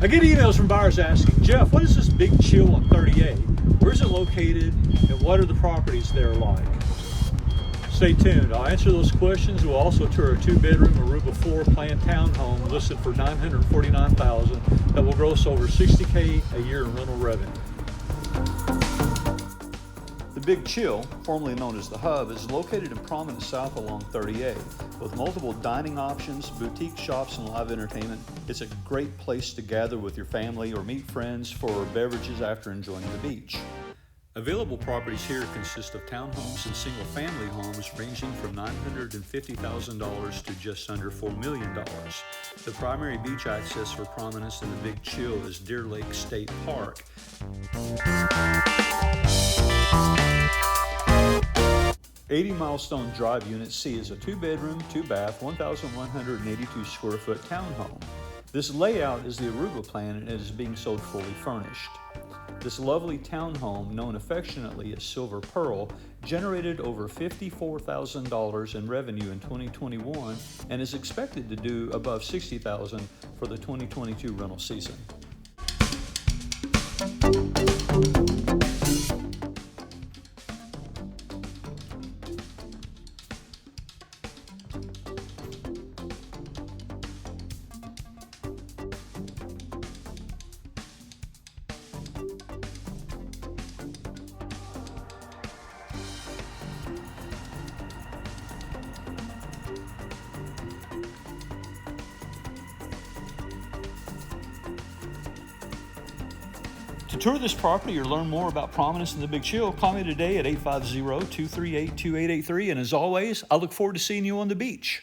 I get emails from buyers asking, Jeff, what is this big chill on 38? Where's it located and what are the properties there like? Stay tuned. I'll answer those questions. We'll also tour a 2-bedroom Aruba floor plan townhome listed for $949,000 that will gross over $60K a year in rental revenue. The Big Chill, formerly known as The Hub, is located in Prominence South along 38. With multiple dining options, boutique shops, and live entertainment, it's a great place to gather with your family or meet friends for beverages after enjoying the beach. Available properties here consist of townhomes and single-family homes ranging from $950,000 to just under $4 million. The primary beach access for Prominence and the Big Chill is Deer Lake State Park. 80 Milestone Drive Unit C is a 2-bedroom, 2-bath, 1,182 square foot townhome. This layout is the Aruba plan and it is being sold fully furnished. This lovely townhome, known affectionately as Silver Pearl, generated over $54,000 in revenue in 2021 and is expected to do above $60,000 for the 2022 rental season. To tour this property or learn more about Prominence and the Big Chill, call me today at 850-238-2883. And as always, I look forward to seeing you on the beach.